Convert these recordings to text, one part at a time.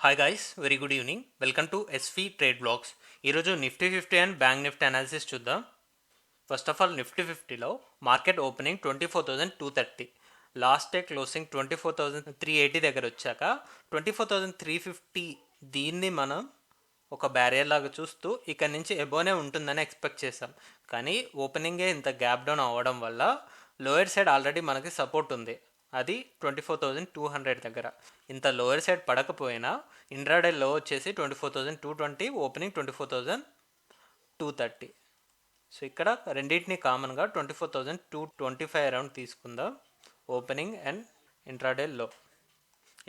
Hi guys, very good evening. Welcome to SV trade blogs. ఈరోజు Nifty 50 and bank Nifty analysis చూద్దాం. First of all Nifty 50లో market opening 24,230, last day closing 24,380 దగ్గర వచ్చాక 24,350 దీన్ని మనం ఒక బ్యారియర్ లాగా చూస్తూ ఇక్కడ నుంచి ఎబోనే ఉంటుందని ఎక్స్పెక్ట్ చేసాం. కానీ ఓపెనింగే ఇంత గ్యాప్ డౌన్ అవ్వడం వల్ల లోయర్ సైడ్ ఆల్రెడీ మనకి సపోర్ట్ ఉంది, అది 24,200 దగ్గర. ఇంత లోయర్ సైడ్ పడకపోయినా ఇంట్రాడే లో వచ్చేసి 24,220, ఓపెనింగ్ 24,230. సో ఇక్కడ రెండింటిని కామన్గా 24,225 అరౌండ్ తీసుకుందాం, ఓపెనింగ్ అండ్ ఇంట్రాడే లో.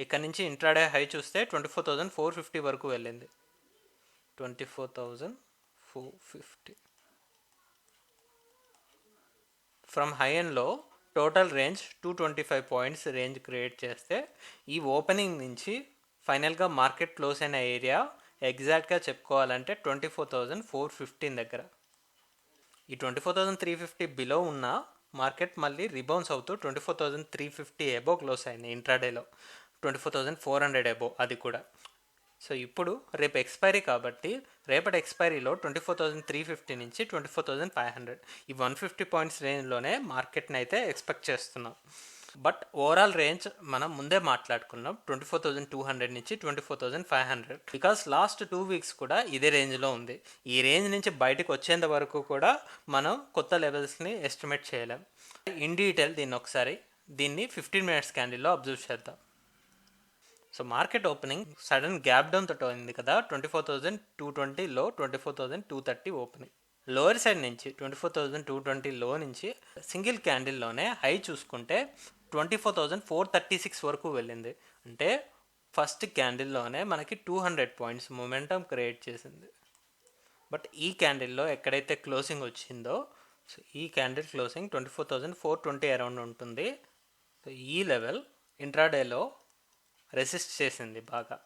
ఇక్కడ నుంచి ఇంట్రాడే హై చూస్తే 24,450 వరకు వెళ్ళింది. 24,450 ఫ్రమ్ హై అండ్ లో total range 225 points range create చేస్తే ఈ ఓపెనింగ్ నుంచి ఫైనల్గా మార్కెట్ క్లోజ్ అయిన ఏరియా ఎగ్జాక్ట్గా చెప్పుకోవాలంటే 24,415 దగ్గర. ఈ 24,350 బిలో ఉన్న మార్కెట్ మళ్ళీ రిబౌన్స్ అవుతూ 24,350 ఎబో క్లోజ్ అయింది ఇంట్రాడేలో, 24,400 ఎబో అది కూడా. సో ఇప్పుడు రేపు ఎక్స్పైరీ కాబట్టి రేపటి ఎక్స్పైరీలో 24,350 నుంచి 24,500 ఈ 150 పాయింట్స్ రేంజ్లోనే మార్కెట్ని అయితే ఎక్స్పెక్ట్ చేస్తున్నాం. బట్ ఓవరాల్ రేంజ్ మనం ముందే మాట్లాడుకున్నాం 24,200 నుంచి 24,500, బికాస్ లాస్ట్ 2 వీక్స్ కూడా ఇదే రేంజ్లో ఉంది. ఈ రేంజ్ నుంచి బయటకు వచ్చేంత వరకు కూడా మనం కొత్త లెవెల్స్ని ఎస్టిమేట్ చేయలేం. ఇన్ డీటెయిల్ దీన్ని 15 మినిట్స్ క్యాండిల్లో అబ్జర్వ్ చేద్దాం. So market opening sudden gap down తోటి అయింది కదా, 24,220 లో 24,230 ఓపెనింగ్. లోయర్ సైడ్ నుంచి 24,220 లో నుంచి సింగిల్ క్యాండిల్లోనే హై చూసుకుంటే 24,436 వరకు వెళ్ళింది. అంటే ఫస్ట్ క్యాండిల్లోనే మనకి 200 పాయింట్స్ మొమెంటం క్రియేట్ చేసింది. బట్ ఈ క్యాండిల్లో ఎక్కడైతే క్లోజింగ్ వచ్చిందో, సో ఈ క్యాండిల్ క్లోజింగ్ 24,420 అరౌండ్ ఉంటుంది. సో ఈ లెవెల్ ఇంట్రాడేలో రెసిస్ట్ చేసింది బాగా.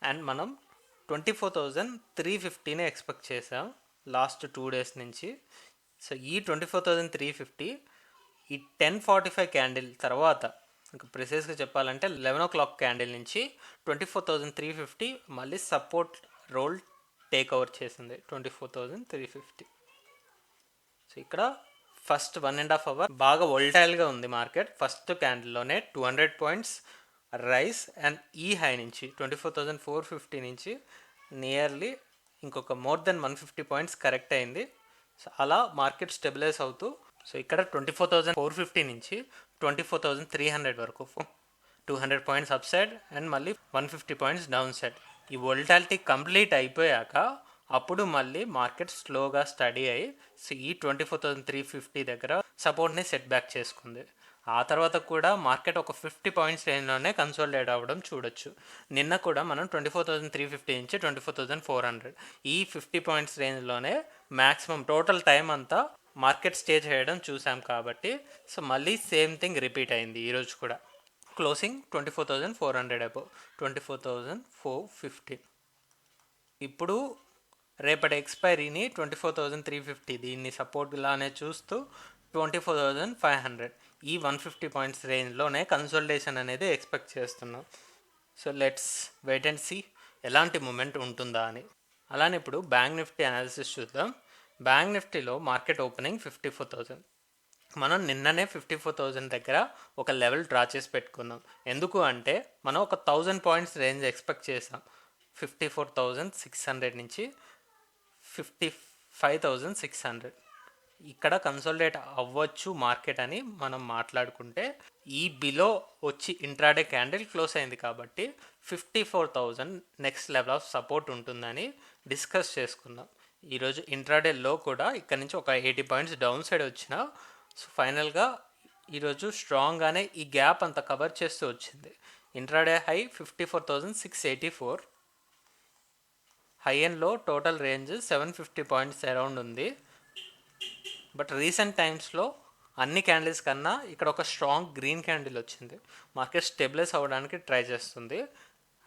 అండ్ మనం 24,350నే ఎక్స్పెక్ట్ చేసాం లాస్ట్ 2 డేస్ నుంచి. సో ఈ 24,350 ఈ 10:45 క్యాండిల్ తర్వాత, ఇంకా ప్రిసైజ్గా చెప్పాలంటే 11 o'clock క్యాండిల్ నుంచి 24,350 మళ్ళీ సపోర్ట్ రోల్ టేక్ ఓవర్ చేసింది 24,350. సో ఇక్కడ ఫస్ట్ 1.5 hour బాగా వోల్టైల్గా ఉంది మార్కెట్. ఫస్ట్ క్యాండిల్లోనే 200 పాయింట్స్ రైస్ అండ్ ఈ హై నుంచి 24,450 నుంచి నియర్లీ ఇంకొక మోర్ దెన్ 150 పాయింట్స్ కరెక్ట్ అయింది. సో అలా మార్కెట్ స్టెబిలైజ్ అవుతూ, సో ఇక్కడ 24,450 నుంచి 24,300 వరకు 200 పాయింట్స్ అప్ సైడ్ అండ్ మళ్ళీ 150 పాయింట్స్ డౌన్ సైడ్. ఈ వోల్టాలిటీ కంప్లీట్ అయిపోయాక అప్పుడు మళ్ళీ మార్కెట్ స్లోగా స్టడీ అయ్యి సో ఈ 24,350 దగ్గర సపోర్ట్ని సెట్ బ్యాక్ చేసుకుంది. ఆ తర్వాత కూడా మార్కెట్ ఒక 50 పాయింట్స్ రేంజ్లోనే కన్సాలిడేట్ అవ్వడం చూడొచ్చు. నిన్న కూడా మనం 24,350 నుంచి 24,400 ఈ 50 పాయింట్స్ రేంజ్లోనే మ్యాక్సిమం టోటల్ టైం అంతా మార్కెట్ స్టే చేయడం చూసాం కాబట్టి సో మళ్ళీ సేమ్ థింగ్ రిపీట్ అయింది ఈరోజు కూడా. Closing 24,400 above 24,450. ఇప్పుడు రేపటి ఎక్స్పైరీని 24,350 దీన్ని సపోర్ట్ లానే చూస్తూ 24,500 ఈ 150 పాయింట్స్ రేంజ్లోనే కన్సోలిడేషన్ అనేది ఎక్స్పెక్ట్ చేస్తున్నాం. So let's wait and see ఎలాంటి మూమెంట్ ఉంటుందా అని. అలానే ఇప్పుడు బ్యాంక్ నిఫ్టీ అనాలిసిస్ చూద్దాం. బ్యాంక్ నిఫ్టీలో మార్కెట్ ఓపెనింగ్ 54,000. మనం నిన్ననే 54,000 దగ్గర ఒక లెవెల్ డ్రా చేసి పెట్టుకున్నాం. ఎందుకు అంటే మనం ఒక 1,000 పాయింట్స్ రేంజ్ ఎక్స్పెక్ట్ చేసాం. 54,600 నుంచి 55,600 ఇక్కడ కన్సాలిడేట్ అవ్వచ్చు మార్కెట్ అని మనం మాట్లాడుకుంటే ఈ బిలో వచ్చి ఇంట్రాడే క్యాండిల్ క్లోజ్ అయింది కాబట్టి 54,000 నెక్స్ట్ లెవెల్ ఆఫ్ సపోర్ట్ ఉంటుందని డిస్కస్ చేసుకుందాం. ఈరోజు ఇంట్రాడే లో కూడా ఇక్కడ నుంచి ఒక 80 పాయింట్స్ డౌన్ సైడ్ వచ్చిన సో ఫైనల్గా ఈరోజు స్ట్రాంగ్గానే ఈ గ్యాప్ అంతా కవర్ చేస్తూ వచ్చింది. ఇంట్రాడే హై 54,684, హై అండ్ లో టోటల్ రేంజ్ 750 పాయింట్స్ అరౌండ్ ఉంది. బట్ రీసెంట్ టైమ్స్లో అన్ని క్యాండిల్స్ కన్నా ఇక్కడ ఒక స్ట్రాంగ్ గ్రీన్ క్యాండిల్ వచ్చింది. మార్కెట్ స్టెబిలైజ్ అవ్వడానికి ట్రై చేస్తుంది.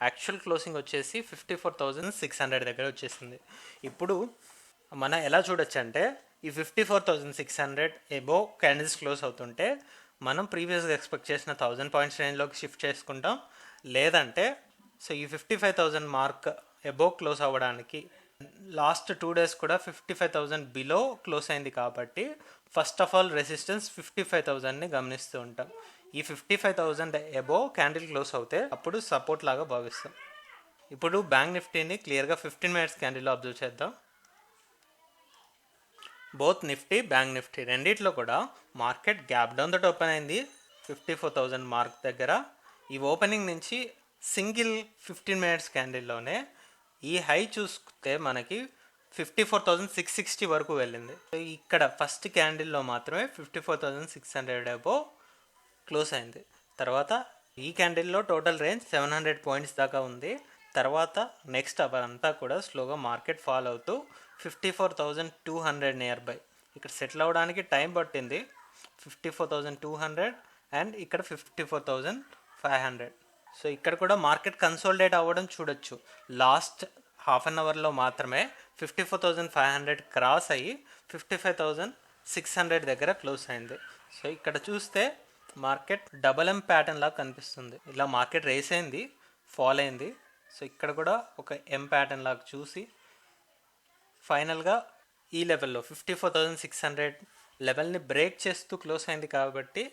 యాక్చువల్ క్లోజింగ్ వచ్చేసి 54,600 దగ్గర వచ్చేసింది. ఇప్పుడు మనం ఎలా చూడొచ్చు అంటే ఈ 54,600 ఎబో క్యాండిల్స్ క్లోజ్ అవుతుంటే మనం ప్రీవియస్గా ఎక్స్పెక్ట్ చేసిన 1,000 పాయింట్స్ రేంజ్లోకి షిఫ్ట్ చేసుకుంటాం, లేదంటే సో ఈ 55,000 మార్క్ అబోవ్ క్లోజ్ అవ్వడానికి లాస్ట్ 2 డేస్ కూడా 55,000 బిలో క్లోజ్ అయింది కాబట్టి ఫస్ట్ ఆఫ్ ఆల్ రెసిస్టెన్స్ 55,000ని గమనిస్తూ ఉంటాం. ఈ 55,000 అబోవ్ క్యాండిల్ క్లోజ్ అవుతే అప్పుడు సపోర్ట్ లాగా భావిస్తాం. ఇప్పుడు బ్యాంక్ నిఫ్టీని క్లియర్గా 15 మినిట్స్ క్యాండిల్లో అబ్జర్వ్ చేద్దాం. బోత్ నిఫ్టీ బ్యాంక్ నిఫ్టీ రెండిట్లో కూడా మార్కెట్ గ్యాప్ డౌన్ తోటి ఓపెన్ అయింది 54,000 మార్క్ దగ్గర. ఈ ఓపెనింగ్ నుంచి సింగిల్ 15 మినిట్స్ క్యాండిల్లోనే ఈ హై చూస్తే మనకి 54,660 వరకు వెళ్ళింది. ఇక్కడ ఫస్ట్ క్యాండిల్లో మాత్రమే 54,600 అబోవ్ క్లోజ్ అయింది. తర్వాత ఈ క్యాండిల్లో టోటల్ రేంజ్ 700 పాయింట్స్ దాకా ఉంది. తర్వాత నెక్స్ట్ అవర్ అంతా కూడా స్లోగా మార్కెట్ ఫాల్ అవుతూ 54,200 నియర్ బై ఇక్కడ సెటిల్ అవ్వడానికి టైం పట్టింది. 54,200 అండ్ ఇక్కడ 54,500. సో ఇక్కడ కూడా మార్కెట్ కన్సోలిడేట్ అవ్వడం చూడొచ్చు. లాస్ట్ హాఫ్ అన్ అవర్లో మాత్రమే 54,500 క్రాస్ అయ్యి 55,600 దగ్గర క్లోజ్ అయింది. సో ఇక్కడ చూస్తే మార్కెట్ డబల్ ఎం ప్యాటర్న్ లాగా కనిపిస్తుంది. ఇలా మార్కెట్ రేస్ అయింది, ఫాల్ అయింది. సో ఇక్కడ కూడా ఒక ఎం ప్యాటర్న్ లాగా చూసి ఫైనల్గా ఈ లెవెల్లో 54,600 లెవెల్ని బ్రేక్ చేస్తూ క్లోజ్ అయింది కాబట్టి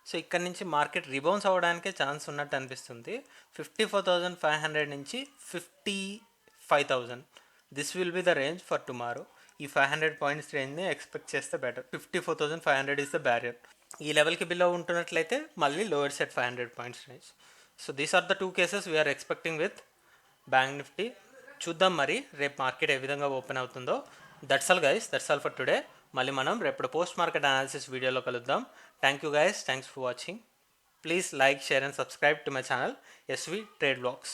సో ఇక్కడ నుంచి మార్కెట్ రిబౌన్స్ అవ్వడానికే ఛాన్స్ ఉన్నట్టు అనిపిస్తుంది. 54,500 నుంచి 55,000 this will be the range for tomorrow. ఈ 500 పాయింట్స్ రేంజ్ని ఎక్స్పెక్ట్ చేస్తే బెటర్. 54,500 is the barrier. ఈ లెవెల్కి బిలో ఉంటున్నట్లయితే మళ్ళీ lower set 500 points range. So these are the 2 cases we're expecting with bank Nifty. చూద్దాం మరి రేపు మార్కెట్ ఏ విధంగా ఓపెన్ అవుతుందో. That's all guys, that's all for today. మళ్ళీ మనం రేపు పోస్ట్ మార్కెట్ అనాలిసిస్ వీడియోలో కలుద్దాం. Thank you guys, thanks for watching. Please like, share and subscribe to my channel SV trade blogs.